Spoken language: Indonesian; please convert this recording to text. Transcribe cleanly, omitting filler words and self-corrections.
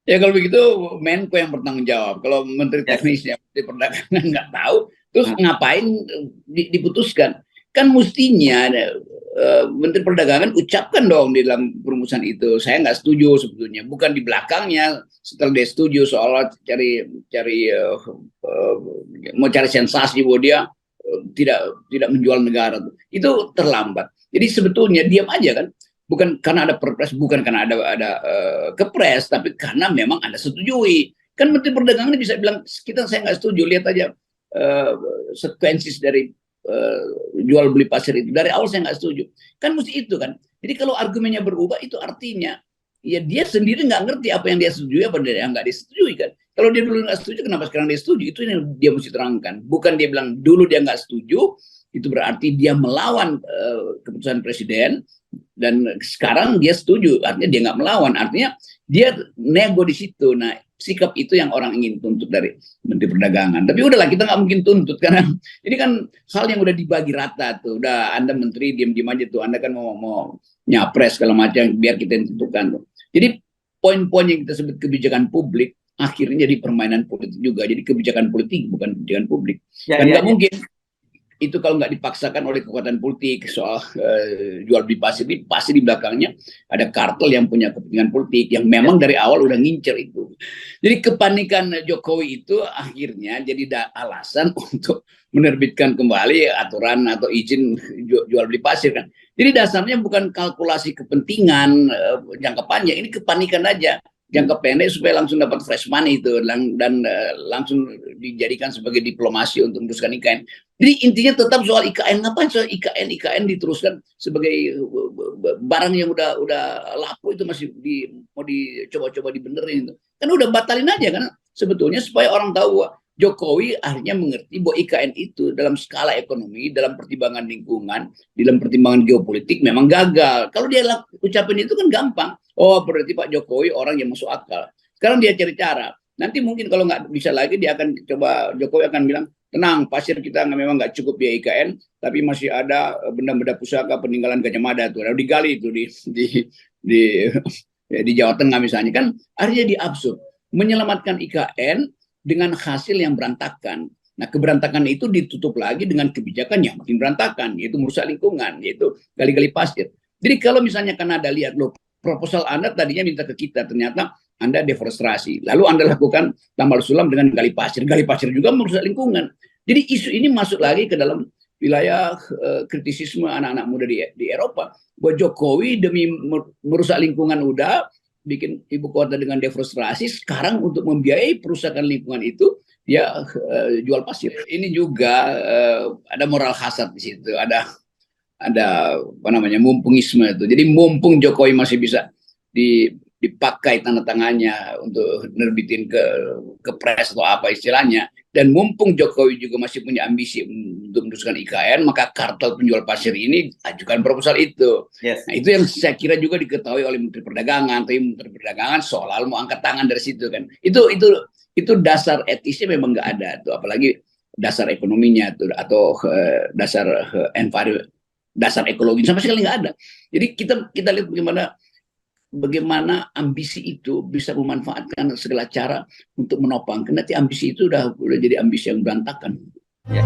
Ya kalau begitu Menko yang bertanggung jawab. Kalau Menteri Yes. Teknisnya, Menteri Perdagangan nggak tahu, terus Hmm. ngapain diputuskan? Kan mestinya Menteri Perdagangan ucapkan dong di dalam perumusan itu. Saya nggak setuju sebetulnya. Bukan di belakangnya setelah dia setuju soal cari cari uh, mau cari sensasi bahwa dia tidak menjual negara. Itu terlambat. Jadi sebetulnya diam aja kan, bukan karena ada perpres, bukan karena ada kepres, tapi karena memang Anda setujui. Kan Menteri Perdagangan bisa bilang kita saya nggak setuju, lihat aja uh, sekuensis dari jual beli pasir itu dari awal saya nggak setuju. Kan mesti itu kan. Jadi kalau argumennya berubah itu artinya ya dia sendiri nggak ngerti apa yang dia setujui apa yang nggak disetujui kan. Kalau dia dulu nggak setuju, kenapa sekarang dia setuju? Itu yang dia mesti terangkan. Bukan dia bilang dulu dia nggak setuju, itu berarti dia melawan keputusan presiden, dan sekarang dia setuju, artinya dia nggak melawan, artinya dia nego di situ. Nah, sikap itu yang orang ingin tuntut dari Menteri Perdagangan. Tapi udahlah, kita nggak mungkin tuntut karena ini kan hal yang udah dibagi rata tuh. Udah Anda menteri diam-diam aja tuh, Anda kan mau nyapres segala macam biar kita yang tentukan tuh. Jadi poin-poin yang kita sebut kebijakan publik akhirnya jadi permainan politik juga. Jadi kebijakan politik bukan kebijakan publik. Ya, Dan ya, nggak ya. mungkin itu kalau nggak dipaksakan oleh kekuatan politik soal jual beli pasir ini, pasti di belakangnya ada kartel yang punya kepentingan politik yang memang dari awal udah ngincer itu. Jadi kepanikan Jokowi itu akhirnya jadi alasan untuk menerbitkan kembali aturan atau izin jual beli pasir kan. Jadi dasarnya bukan kalkulasi kepentingan jangka panjang, ini kepanikan aja jangka pendek supaya langsung dapat fresh money itu dan langsung dijadikan sebagai diplomasi untuk meneruskan IKN. Jadi intinya tetap soal IKN. Ngapain soal IKN diteruskan sebagai barang yang udah laku itu masih mau dicoba-coba dibenerin itu. Kan udah batalin aja kan sebetulnya supaya orang tahu Jokowi akhirnya mengerti bahwa IKN itu dalam skala ekonomi, dalam pertimbangan lingkungan, dalam pertimbangan geopolitik memang gagal. Kalau dia ucapin itu kan gampang. Oh, berarti Pak Jokowi orang yang masuk akal. Sekarang dia cari cara. Nanti mungkin kalau nggak bisa lagi dia akan coba, Jokowi akan bilang, tenang, pasir kita memang nggak cukup di IKN, tapi masih ada benda-benda pusaka peninggalan Gajah Mada tuh, lalu digali itu di di Jawa Tengah misalnya kan, akhirnya diabsurd menyelamatkan IKN dengan hasil yang berantakan. Nah, keberantakan itu ditutup lagi dengan kebijakan yang makin berantakan, yaitu merusak lingkungan, yaitu gali-gali pasir. Jadi kalau misalnya kan ada lihat loh, proposal Anda tadinya minta ke kita, ternyata Anda deforestasi. Lalu Anda lakukan tambal sulam dengan gali pasir. Gali pasir juga merusak lingkungan. Jadi isu ini masuk lagi ke dalam wilayah kritisisme anak-anak muda di Eropa. Bahwa Jokowi demi merusak lingkungan udah, bikin ibu kota dengan deforestasi, sekarang untuk membiayai perusakan lingkungan itu dia jual pasir. Ini juga ada moral hasad di situ, ada apa namanya mumpungisme itu. Jadi mumpung Jokowi masih bisa dipakai tanda tangannya untuk nerbitin ke pres atau apa istilahnya, dan mumpung Jokowi juga masih punya ambisi untuk meneruskan IKN, maka kartel penjual pasir ini ajukan proposal itu. Yes. Nah, itu yang saya kira juga diketahui oleh Menteri Perdagangan, tapi Menteri Perdagangan soal mau angkat tangan dari situ kan. Itu dasar etisnya memang nggak ada tuh, apalagi dasar ekonominya tuh atau dasar dasar ekologi sama sekali nggak ada. Jadi kita lihat bagaimana ambisi itu bisa memanfaatkan segala cara untuk menopang. Nanti ambisi itu udah jadi ambisi yang berantakan. Ya.